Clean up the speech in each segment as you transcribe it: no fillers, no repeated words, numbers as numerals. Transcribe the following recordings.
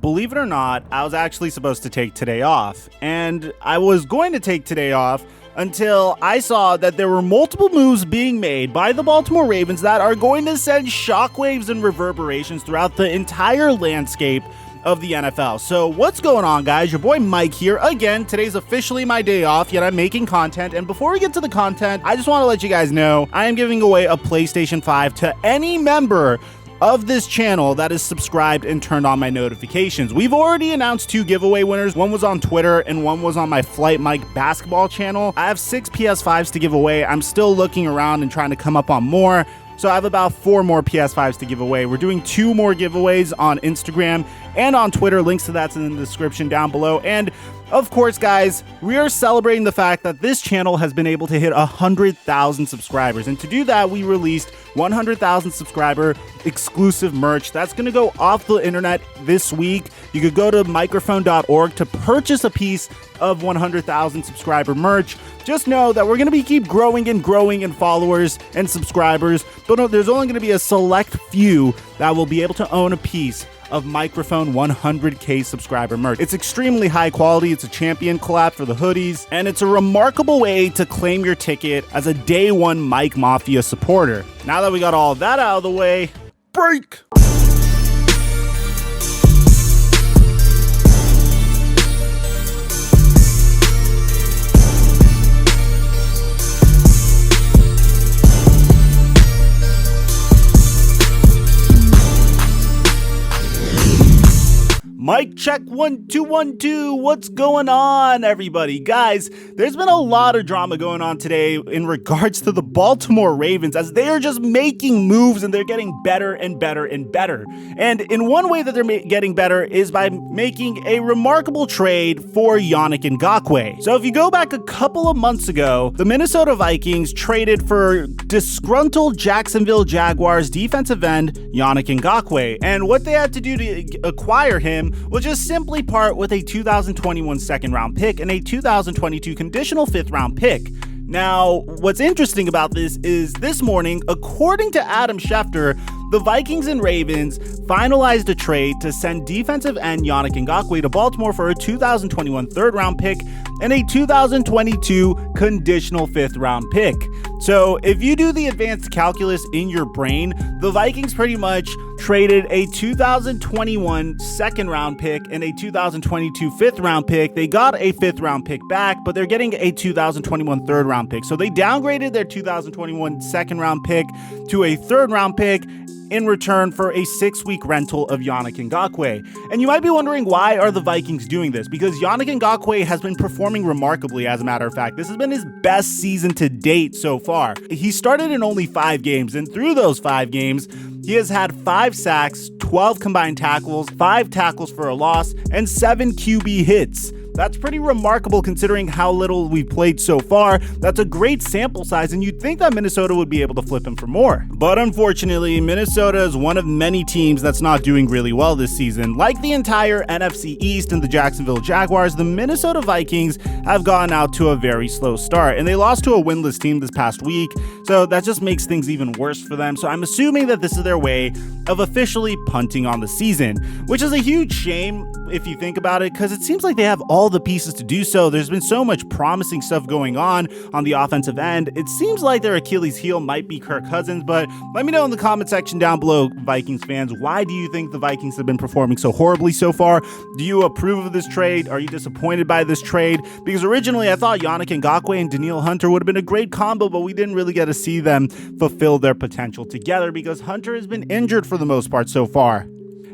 Believe it or not, I was actually supposed to take today off, and I was going to take today off until I saw that there were multiple moves being made by the Baltimore Ravens that are going to send shockwaves and reverberations throughout the entire landscape of the NFL. So what's going on, guys? Your boy Mike here again. Today's officially my day off, yet I'm making content. And before we get to the content, I just want to let you guys know I am giving away a PlayStation 5 to any member of this channel that is subscribed and turned on my notifications. We've already announced 2 giveaway winners. One was on Twitter and one was on my Flight Mike basketball channel. I have 6 PS5s to give away. I'm still looking around and trying to come up on more. So I have about 4 more PS5s to give away. We're doing 2 more giveaways on Instagram and on Twitter. Links to that's in the description down below. And of course, guys, we are celebrating the fact that this channel has been able to hit 100,000 subscribers. And to do that, we released 100,000 subscriber exclusive merch. That's going to go off the internet this week. You could go to microphone.org to purchase a piece of 100,000 subscriber merch. Just know that we're going to keep growing in followers and subscribers, but there's only going to be a select few that will be able to own a piece of Microphone 100K subscriber merch. It's extremely high quality. It's a champion collab for the hoodies, and it's a remarkable way to claim your ticket as a day one Mike Mafia supporter. Now that we got all of that out of the way, break! Mic check 1 2 1 2. What's going on, everybody? Guys, there's been a lot of drama going on today in regards to the Baltimore Ravens as they are just making moves and they're getting better and better and better. And in one way that they're getting better is by making a remarkable trade for Yannick Ngakoue. So if you go back a couple of months ago, the Minnesota Vikings traded for disgruntled Jacksonville Jaguars defensive end Yannick Ngakoue. And what they had to do to acquire him will just simply part with a 2021 second round pick and a 2022 conditional 5th round pick. Now, what's interesting about this is this morning, according to Adam Schefter, the Vikings and Ravens finalized a trade to send defensive end Yannick Ngakoue to Baltimore for a 2021 3rd round pick and a 2022 conditional 5th round pick. So if you do the advanced calculus in your brain, the Vikings pretty much traded a 2021 2nd round pick and a 2022 5th round pick. They got a 5th round pick back, but they're getting a 2021 3rd round pick. So they downgraded their 2021 2nd round pick to a 3rd round pick in return for a 6-week rental of Yannick Ngakoue. And you might be wondering, why are the Vikings doing this? Because Yannick Ngakoue has been performing remarkably, as a matter of fact. This has been his best season to date so far. He started in only 5 games, and through those 5 games, he has had 5 sacks, 12 combined tackles, 5 tackles for a loss, and 7 QB hits. That's pretty remarkable considering how little we've played so far. That's a great sample size, and you'd think that Minnesota would be able to flip him for more. But unfortunately, Minnesota is one of many teams that's not doing really well this season. Like the entire NFC East and the Jacksonville Jaguars, the Minnesota Vikings have gotten out to a very slow start, and they lost to a winless team this past week, so that just makes things even worse for them. So I'm assuming that this is their way of officially punting on the season, which is a huge shame if you think about it, because it seems like they have all the pieces to do so. There's been so much promising stuff going on the offensive end. It seems like their Achilles heel might be Kirk Cousins, but let me know in the comment section down below, Vikings fans, why do you think the Vikings have been performing so horribly so far? Do you approve of this trade? Are you disappointed by this trade? Because originally I thought Yannick Ngakoue and Danielle Hunter would have been a great combo, but we didn't really get to see them fulfill their potential together because Hunter has been injured for the most part so far.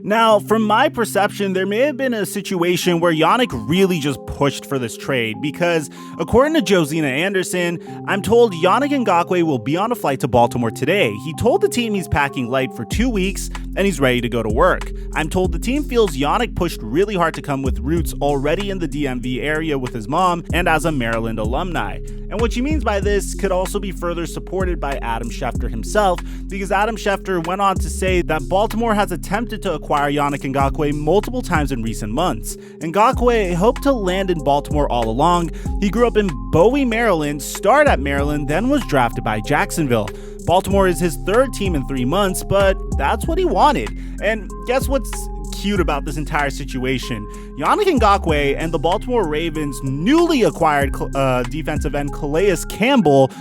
Now, from my perception, there may have been a situation where Yannick really just pushed for this trade because, according to Josina Anderson, I'm told Yannick Ngakoue will be on a flight to Baltimore today. He told the team he's packing light for 2 weeks and he's ready to go to work. I'm told the team feels Yannick pushed really hard to come with roots already in the DMV area with his mom and as a Maryland alumni. And what she means by this could also be further supported by Adam Schefter himself, because Adam Schefter went on to say that Baltimore has attempted to acquire Yannick Ngakoue multiple times in recent months. Ngakoue hoped to land in Baltimore all along. He grew up in Bowie, Maryland, starred at Maryland, then was drafted by Jacksonville. Baltimore is his third team in 3 months, but that's what he wanted. And guess what's cute about this entire situation. Yannick Ngakoue and the Baltimore Ravens' newly acquired defensive end Calais Campbell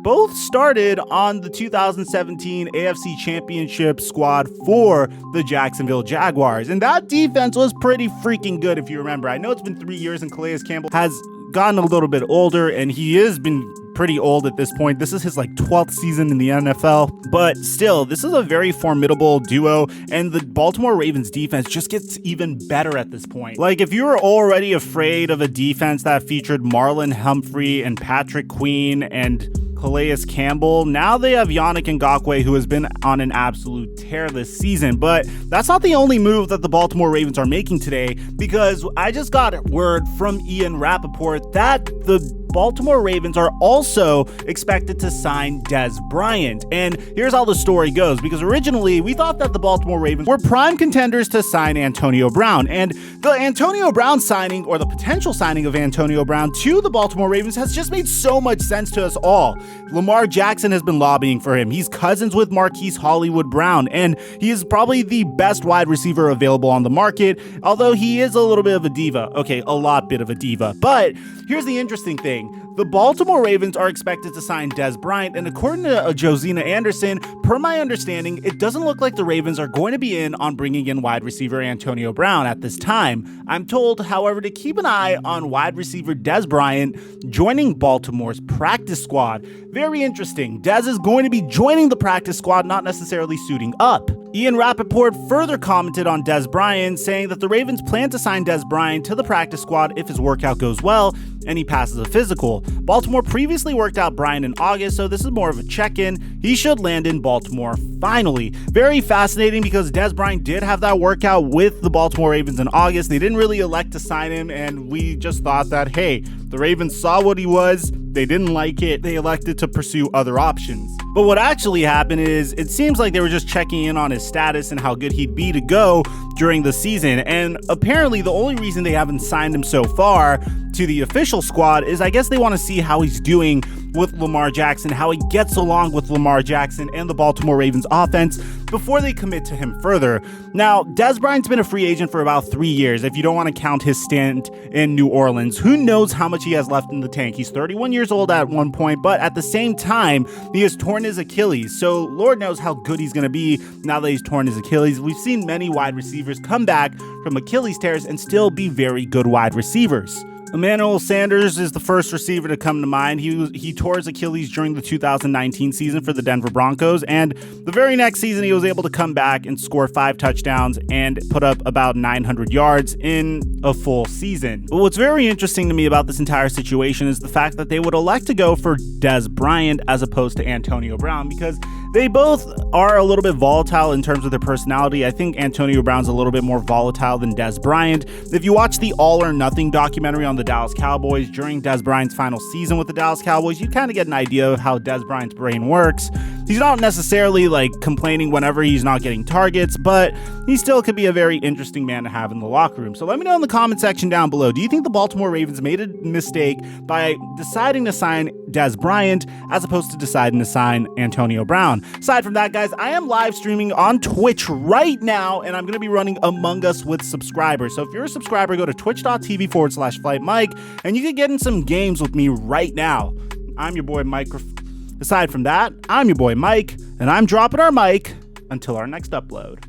both started on the 2017 AFC Championship squad for the Jacksonville Jaguars. And that defense was pretty freaking good, if you remember. I know it's been 3 years and Calais Campbell has gotten a little bit older, and he has been pretty old at this point. This is his 12th season in the NFL, but still, this is a very formidable duo, and the Baltimore Ravens defense just gets even better at this point. Like, if you were already afraid of a defense that featured Marlon Humphrey and Patrick Queen and Calais Campbell, now they have Yannick Ngakoue, who has been on an absolute tear this season. But that's not the only move that the Baltimore Ravens are making today, because I just got word from Ian Rappaport that the Baltimore Ravens are also expected to sign Dez Bryant. And here's how the story goes, because originally we thought that the Baltimore Ravens were prime contenders to sign Antonio Brown. And the Antonio Brown signing, or the potential signing of Antonio Brown to the Baltimore Ravens, has just made so much sense to us all. Lamar Jackson has been lobbying for him. He's cousins with Marquise Hollywood Brown, and he is probably the best wide receiver available on the market, although he is a little bit of a diva. Okay, a lot bit of a diva. But here's the interesting thing. The Baltimore Ravens are expected to sign Dez Bryant, and according to Josina Anderson, per my understanding, it doesn't look like the Ravens are going to be in on bringing in wide receiver Antonio Brown at this time. I'm told, however, to keep an eye on wide receiver Dez Bryant joining Baltimore's practice squad. Very interesting. Dez is going to be joining the practice squad, not necessarily suiting up. Ian Rappaport further commented on Dez Bryant, saying that the Ravens plan to sign Dez Bryant to the practice squad if his workout goes well and he passes a physical. Baltimore previously worked out Bryant in August, so this is more of a check-in. He should land in Baltimore finally. Very fascinating, because Dez Bryant did have that workout with the Baltimore Ravens in August. They didn't really elect to sign him, and we just thought that, hey, the Ravens saw what he was, they didn't like it, they elected to pursue other options. But what actually happened is, it seems like they were just checking in on his status and how good he'd be to go during the season. And apparently the only reason they haven't signed him so far to the official squad is I guess they want to see how he's doing with Lamar Jackson, how he gets along with Lamar Jackson and the Baltimore Ravens offense before they commit to him further. Now, Dez Bryant's been a free agent for about 3 years, if you don't want to count his stint in New Orleans. Who knows how much he has left in the tank? He's 31 years old at one point, but at the same time, he has torn his Achilles, so Lord knows how good he's going to be now that he's torn his Achilles. We've seen many wide receivers come back from Achilles tears and still be very good wide receivers. Emmanuel Sanders is the first receiver to come to mind. He tore his Achilles during the 2019 season for the Denver Broncos, and the very next season he was able to come back and score 5 touchdowns and put up about 900 yards in a full season. But what's very interesting to me about this entire situation is the fact that they would elect to go for Dez Bryant as opposed to Antonio Brown, because they both are a little bit volatile in terms of their personality. I think Antonio Brown's a little bit more volatile than Dez Bryant. If you watch the All or Nothing documentary on the Dallas Cowboys during Dez Bryant's final season with the Dallas Cowboys, you kind of get an idea of how Dez Bryant's brain works. He's not necessarily complaining whenever he's not getting targets, but he still could be a very interesting man to have in the locker room. So let me know in the comment section down below. Do you think the Baltimore Ravens made a mistake by deciding to sign Dez Bryant as opposed to deciding to sign Antonio Brown? Aside from that, guys, I am live streaming on Twitch right now, and I'm going to be running Among Us with subscribers. So if you're a subscriber, go to twitch.tv/FlightMike, and you can get in some games with me right now. I'm your boy Mikerophone. Aside from that, I'm your boy Mike, and I'm dropping our mic until our next upload.